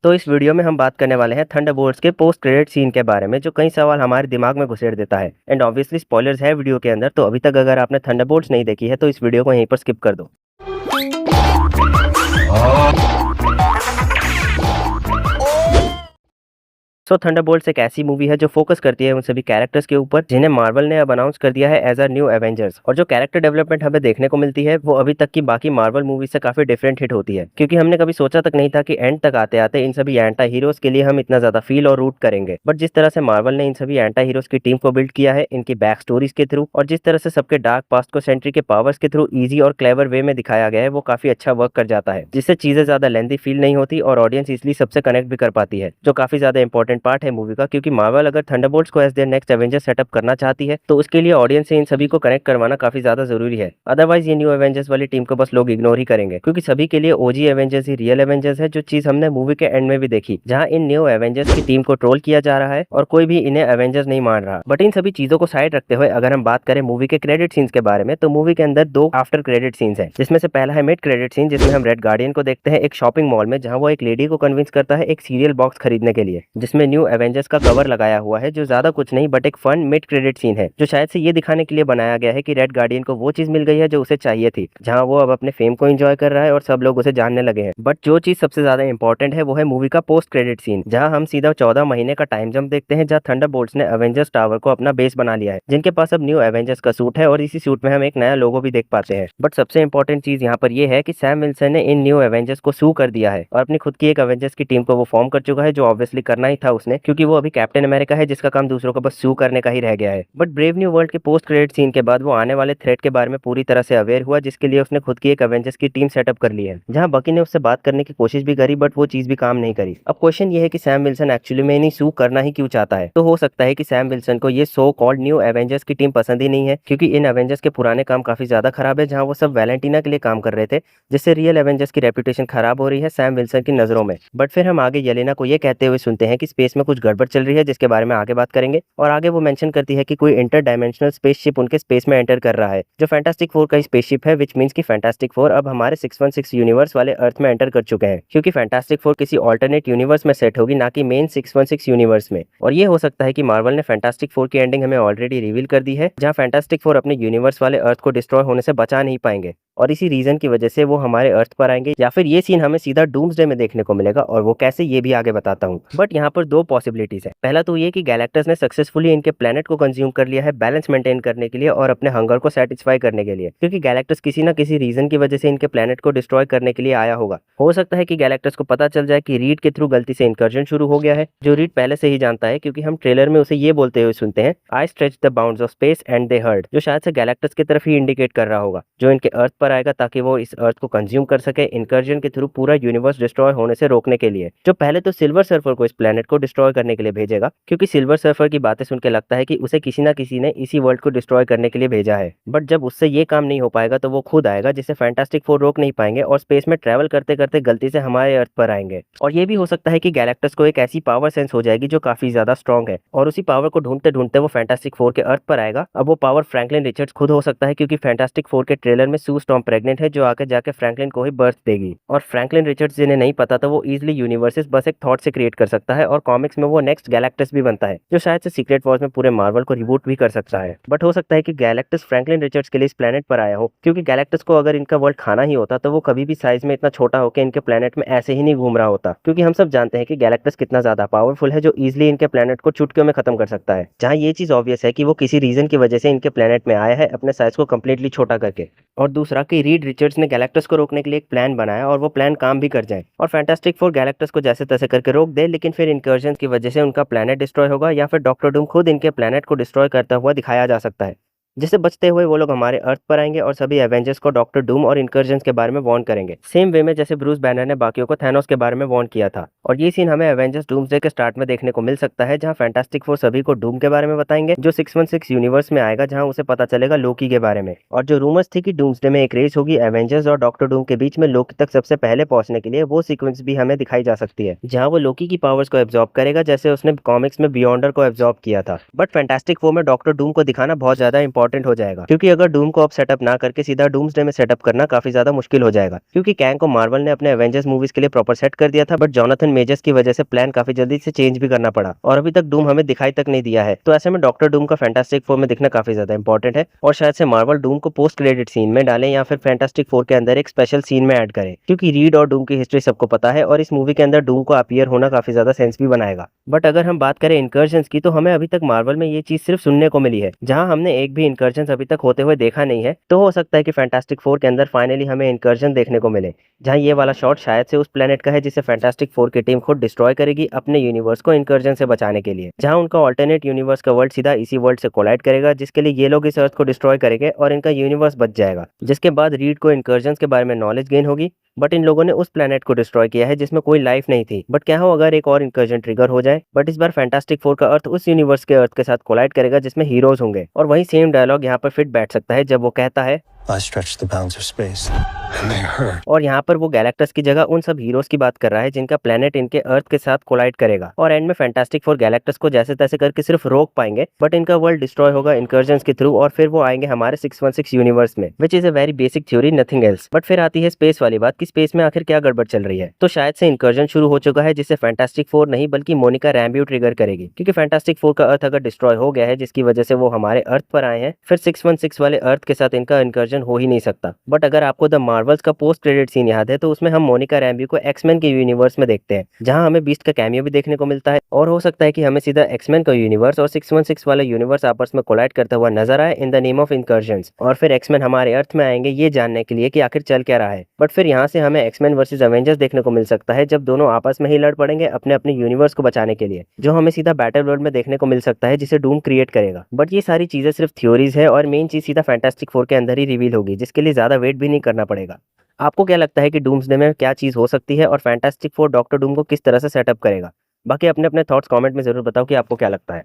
तो इस वीडियो में हम बात करने वाले हैं थंडरबोल्ट्स के पोस्ट क्रेडिट सीन के बारे में जो कई सवाल हमारे दिमाग में घुसेड़ देता है। एंड ऑब्वियसली स्पॉयलर्स है वीडियो के अंदर, तो अभी तक अगर आपने थंडरबोल्ट्स नहीं देखी है तो इस वीडियो को यहीं पर स्किप कर दो। थंडरबोल्ट्स एक ऐसी मूवी है जो फोकस करती है उन सभी कैरेक्टर्स के ऊपर जिन्हें मार्वल ने अब अनाउंस कर दिया है एज अ न्यू एवेंजर्स। और जो कैरेक्टर डेवलपमेंट हमें देखने को मिलती है वो अभी तक की बाकी मार्वल मूवी से काफी डिफरेंट हिट होती है, क्योंकि हमने कभी सोचा तक नहीं था कि एंड तक आते आते इन सभी एंटी हीरोज के लिए हम इतना ज्यादा फील और रूट करेंगे। बट जिस तरह से मार्वल ने इन सभी एंटी हीरोज की टीम को बिल्ड किया है इनकी बैक स्टोरीज के थ्रू, और जिस तरह से सबके डार्क पास्ट को सेंट्री के पावर्स के थ्रू इजी और क्लेवर वे में दिखाया गया है, वो काफी अच्छा वर्क कर जाता है, जिससे चीजें ज्यादा लेंथी फील नहीं होती और ऑडियंस इसलिए सबसे कनेक्ट भी कर पाती है, जो काफी ज्यादा इंपॉर्टेंट पार्ट है मूवी का। क्योंकि मार्वल अगर थंडरबोल्ट्स को as their next Avenger setup करना चाहती है तो उसके लिए ऑडियंस से इन सभी को कनेक्ट करवाना काफी ज्यादा जरूरी है। अदरवाइज ये न्यू एवेंजर्स वाली टीम को बस लोग इग्नोर ही करेंगे, क्योंकि सभी के लिए ओजी एवेंजर्स ही रियल एवेंजर्स है, जो चीज हमने मूवी के एंड में भी देखी, जहां इन न्यू एवेंजर्स की टीम को ट्रोल किया जा रहा है और कोई भी इन्हें एवेंजर्स नहीं मान रहा। बट इन सभी चीजों को साइड रखते हुए अगर हम बात करें मूवी के क्रेडिट सीन्स के बारे में, तो मूवी के अंदर दो आफ्टर क्रेडिट सीन्स है, जिसमें से पहला है मिड क्रेडिट सीन, जिसमें हम रेड गार्डियन को देखते हैं एक शॉपिंग मॉल में, जहां वो एक लेडी को कन्विंस करता है एक सीरियल बॉक्स खरीदने के लिए, जिसमें न्यू एवेंजर्स का कवर लगाया हुआ है, जो ज्यादा कुछ नहीं बट एक फन मिड क्रेडिट सीन है, जो शायद से ये दिखाने के लिए बनाया गया है कि रेड गार्डियन को वो चीज मिल गई है जो उसे चाहिए थी, जहां वो अब अपने फेम को एंजॉय कर रहा है और सब लोग उसे जानने लगे हैं। बट जो चीज सबसे ज्यादा इंपॉर्टेंट है वो है मूवी का पोस्ट क्रेडिट सीन, जहां हम सीधा 14 महीने का टाइम जंप देखते हैं, जहां थंडरबोल्ट्स ने एवेंजर्स टावर को अपना बेस बना लिया है, जिनके पास अब न्यू एवेंजर्स का सूट है और इसी सूट में हम एक नया लोगो भी देख पाते हैं। बट सबसे इंपॉर्टेंट चीज यहाँ पर यह है कि सैम विल्सन ने इन न्यू एवेंजर्स को सू कर दिया है और अपनी खुद की एक एवेंजर्स की टीम को वो फॉर्म कर चुका है, जो ऑब्वियसली करना ही था उसने, क्योंकि वो अभी कैप्टन अमेरिका है जिसका काम दूसरों को बस सू करने का ही रह गया है। बट ब्रेव न्यू वर्ल्ड के पोस्ट क्रेडिट सीन के बाद वो आने वाले थ्रेट के बारे में पूरी तरह से अवेयर हुआ, जिसके लिए उसने खुद की एक एवेंजर्स की टीम सेटअप कर ली है, जहां बकी ने उससे बात करने की कोशिश भी करी, बट वो चीज भी काम नहीं करी। अब क्वेश्चन ये है कि सैम विल्सन एक्चुअली में इन्हीं सू करना ही क्यों चाहता है। तो हो सकता है कि सैम विल्सन को ये सो कॉल्ड न्यू एवेंजर्स की टीम पसंद ही नहीं है, क्योंकि इन एवेंजर्स के पुराने काम काफी ज्यादा खराब है, जहां वो सब वैलेंटीना के लिए काम कर रहे थे, जिससे रियल एवेंजर्स की रेपुटेशन खराब हो रही है सैम विल्सन की नजरों में। बट फिर हम आगे येलेना को ये कहते हुए सुनते हैं कि स्पेस में कुछ गड़बड़ चल रही है, जिसके बारे में आगे बात करेंगे। और आगे वो मेंशन करती है कि कोई इंटर डायमेंशनल स्पेसशिप उनके स्पेस में एंटर कर रहा है, जो फैंटास्टिक फोर का स्पेसशिप है, विच मींस कि फैंटास्टिक फोर अब हमारे 616 यूनिवर्स वाले अर्थ में एंटर कर चुके हैं, क्योंकि फैंटास्टिक फोर किसी ऑल्टरनेट यूनिवर्स में सेट होगी, ना कि मेन 616 यूनिवर्स में। और ये हो सकता है कि मार्वल ने फैंटास्टिक फोर की एंडिंग हमें ऑलरेडी रिवील कर दी है, जहां फैंटास्टिक फोर अपने यूनिवर्स वाले अर्थ को डिस्ट्रॉय होने से बचा नहीं पाएंगे और इसी रीजन की वजह से वो हमारे अर्थ पर आएंगे, या फिर ये सीन हमें सीधा डूम्सडे में देखने को मिलेगा, और वो कैसे ये भी आगे बताता हूँ। बट यहाँ पर दो पॉसिबिलिटीज है। पहला तो ये कि गैलेक्टस ने सक्सेसफुली इनके प्लेनेट को कंज्यूम कर लिया है बैलेंस मेंटेन करने के लिए और अपने हंगर को सेटिस्फाई करने के लिए, क्योंकि गैलेक्टस किसी ना किसी रीजन की वजह से इनके प्लेनेट को डिस्ट्रॉय करने के लिए आया होगा। हो सकता है कि गैलेक्टस को पता चल जाए कि रीड के थ्रू गलती से इंकर्जन शुरू हो गया है, जो रीड पहले से ही जानता है, क्योंकि हम ट्रेलर में उसे ये बोलते हुए सुनते हैं, I stretch the bounds of space and they heard, जो शायद से गैलेक्टस की तरफ ही इंडिकेट कर रहा होगा, जो इनके अर्थ पर आएगा ताकि वो इस अर्थ को कंज्यूम कर सके इंकर्जन के थ्रू पूरा यूनिवर्स डिस्ट्रॉय होने से रोकने के लिए। जो पहले तो सिल्वर सर्फर को इस प्लेनेट को डिस्ट्रॉय करने के लिए भेजेगा, क्योंकि सिल्वर सर्फर की बातें सुन के लगता है कि उसे किसी ना किसी ने इसी वर्ल्ड को डिस्ट्रॉय करने के लिए भेजा है। बट जब उससे ये काम नहीं हो पाएगा तो वो खुद आएगा, जिसे फैंटास्टिक फोर रोक नहीं पाएंगे और स्पेस में ट्रैवल करते करते गलती से हमारे अर्थ पर आएंगे। और ये भी हो सकता है कि गैलेक्टस को एक ऐसी पावर सेंस हो जाएगी जो काफी ज्यादा स्ट्रॉन्ग है, और उसी पावर को ढूंढते ढूंढते वो फैंटास्टिक फोर के अर्थ पर आएगा। अब वो पावर फ्रैंकलिन रिचर्ड्स खुद हो सकता है, क्योंकि फैंटास्टिक फोर के ट्रेलर में सू स्टॉर्म प्रेग्नेंट है, जो आके जाके फ्रैंकलिन को ही बर्थ देगी। और फ्रैंकलिन रिचर्ड्स जिन्हें नहीं पता था, वो इजिली यूनिवर्सेस बस एक थॉट से क्रिएट कर सकता है, और कॉमिक्स में वो नेक्स्ट गैलेक्टस भी बनता है, जो शायद से सीक्रेट वॉर्स में पूरे मार्वल को रिबूट भी कर सकता है। बट हो सकता है कि गैलेक्टस फ्रैंकलिन रिचर्ड्स के लिए इस प्लेनेट पर आया हो, क्योंकि गैलेक्टस को अगर इनका वर्ल्ड खाना ही होता तो वो कभी भी साइज में इतना छोटा होकर इनके प्लेनेट में ऐसे ही नहीं घूम रहा होता, क्योंकि हम सब जानते हैं कि गैलेक्टस कितना ज्यादा पावरफुल है, जो इजिली इनके प्लेनेट को चुटकियों में खत्म कर सकता है। जहाँ ये चीज ऑब्वियस है कि वो किसी रीजन की वजह से इनके प्लेनेट में आया है अपने साइज को कम्प्लीटली छोटा करके। और दूसरा कि रीड रिचर्ड्स ने गैलेक्टस को रोकने के लिए एक प्लान बनाया और वो प्लान काम भी कर जाए, और फैंटास्टिक फोर गैलेक्टस को जैसे तैसे करके रोक दे, लेकिन फिर इनकर्जन की वजह से उनका प्लेनेट डिस्ट्रॉय होगा, या फिर डॉक्टर डूम खुद इनके प्लेनेट को डिस्ट्रॉय करता हुआ दिखाया जा सकता है, जिससे बचते हुए वो लोग हमारे अर्थ पर आएंगे और सभी एवेंजर्स को डॉक्टर डूम और इनकर्जन्स के बारे में वार्न करेंगे, सेम वे में जैसे ब्रूस बैनर ने बाकियों को थैनोस के बारे में वार्न किया था। और ये सीन हमें एवेंजर्स डूम्सडे के स्टार्ट में देखने को मिल सकता है, जहां फैंटास्टिक फोर सभी को डूम के बारे में बताएंगे, जो 616 यूनिवर्स में आएगा, जहां उसे पता चलेगा लोकी के बारे में। और जो रूमर्स थी कि डूम्सडे में एक रेस होगी एवेंजर्स और डॉक्टर डूम के बीच में लोकी तक सबसे पहले पहुंचने के लिए, वो सीक्वेंस भी हमें दिखाई जा सकती है, जहां वो लोकी की पावर्स को एब्जॉर्ब करेगा, जैसे उसने कॉमिक्स में बियॉन्डर को एब्जॉर्ब किया था। बट फैंटास्टिक फोर में डॉक्टर डूम को दिखाना बहुत ज्यादा इंपॉर्टेंट हो जाएगा, क्योंकि अगर डूम को अब सेटअप ना करके सीधा डूम्सडे में सेटअप करना काफी ज्यादा मुश्किल हो जाएगा, क्योंकि कैंग को मार्वल ने अपने एवेंजर्स मूवीज के लिए प्रॉपर सेट कर दिया था, बट जोनाथन मेजर्स की वजह से प्लान काफी जल्दी से चेंज भी करना पड़ा और अभी तक डूम हमें दिखाई तक नहीं दिया है। तो ऐसे में डॉक्टर डूम का फैंटास्टिक फोर में दिखना काफी ज्यादा इंपॉर्टेंट है और शायद से मार्वल डूम को पोस्ट क्रेडिट सीन में डालें या फिर फैंटास्टिक फोर के अंदर एक स्पेशल सीन में ऐड करें, क्योंकि रीड और डूम की हिस्ट्री सबको पता है और इस मूवी के अंदर डूम को अपीयर होना काफी ज्यादा सेंस भी बनाएगा। बट अगर हम बात करें इनकर्जन्स की, तो हमें अभी तक मार्वल में ये चीज सिर्फ सुनने को मिली है, जहां हमने एक भी इनकर्जन्स अभी तक होते हुए देखा नहीं है। तो हो सकता है कि फैंटास्टिक फोर के अंदर फाइनली हमें इनकर्जन देखने को मिले, जहां ये वाला शॉट शायद से उस प्लेनेट का है जिसे फैंटास्टिक फोर की टीम खुद डिस्ट्रॉय करेगी अपने यूनिवर्स को इनकर्जन से बचाने के लिए, जहां उनका ऑल्टरनेट यूनिवर्स का वर्ल्ड सीधा इसी वर्ल्ड से कोलाइड करेगा, जिसके लिए ये लोग इस अर्थ को डिस्ट्रॉय करेंगे और इनका यूनिवर्स बच जाएगा। जिसके बाद रीड को इनकर्जन के बारे में नॉलेज गेन होगी, बट इन लोगों ने उस प्लेनेट को डिस्ट्रॉय किया है जिसमें कोई लाइफ नहीं थी। बट क्या हो अगर एक और इनकर्जन ट्रिगर हो जाए, बट इस बार फैंटास्टिक फोर का अर्थ उस यूनिवर्स के अर्थ के साथ कोलाइड करेगा जिसमें हीरोज होंगे, और वही सेम डायलॉग यहाँ पर फिट बैठ सकता है जब वो कहता है I stretched the bounds of space, and they hurt. और यहाँ पर वो गैलेक्टस की जगह उन सब हीरोज की बात कर रहा है जिनका प्लेनेट इनके अर्थ के साथ कोलाइड करेगा, और एंड में फैंटास्टिक फोर गैलेक्टस को जैसे तैसे करके सिर्फ रोक पाएंगे, बट इनका वर्ल्ड डिस्ट्रॉय होगा इनकर्जन्स के थ्रू और फिर वो आएंगे हमारे 616 यूनिवर्स में, which is a very basic theory, nothing else. But फिर आती है स्पेस वाली बात कि स्पेस में आखिर क्या गड़बड़ चल रही है। तो शायद से इनकर्जन शुरू हो चुका है जिससे फैंटास्टिक फोर नहीं बल्कि मोनिका रैम्ब्यू ट्रिगर करेगी, क्योंकि फैंटास्टिक फोर का अर्थ अगर डिस्ट्रॉय हो गया है जिसकी वजह से वो हमारे अर्थ पर आए हैं, फिर 616 वाले अर्थ के साथ इनका इनकर्जन हो ही नहीं सकता। बट अगर आपको द मार्वल्स का पोस्ट क्रेडिट सीन याद है, तो उसमें हम मोनिका रैम्ब्यू को एक्समैन के यूनिवर्स में देखते हैं, जहां हमें बीस्ट का कैमियो भी देखने को मिलता है, और हो सकता है कि हमें सीधा एक्समैन का यूनिवर्स और 616 वाला यूनिवर्स आपस में कोलाइड करता हुआ नजर आए in the name of incursions, और फिर एक्समैन हमारे अर्थ में आएंगे ये जानने के लिए कि आखिर चल क्या रहा है। बट फिर यहाँ से हमें एक्समैन वर्सेस अवेंजर्स देखने को मिल सकता है, जब दोनों आपस में ही लड़ पड़ेंगे अपने अपने यूनिवर्स को बचाने के लिए, जो हमें सीधा बैटल वर्ल्ड में देखने को मिल सकता है जिसे डूम क्रिएट करेगा। बट ये सारी चीजें सिर्फ थ्योरीज है और मेन चीज सीधा फैंटास्टिक फोर के अंदर ही रिवील होगी, जिसके लिए ज्यादा वेट भी नहीं करना पड़ेगा। आपको क्या लगता है कि डूम्सडे में क्या चीज़ हो सकती है और फैंटास्टिक फोर डॉक्टर डूम को किस तरह से सेटअप करेगा? बाकी अपने अपने थॉट्स कमेंट में ज़रूर बताओ कि आपको क्या लगता है।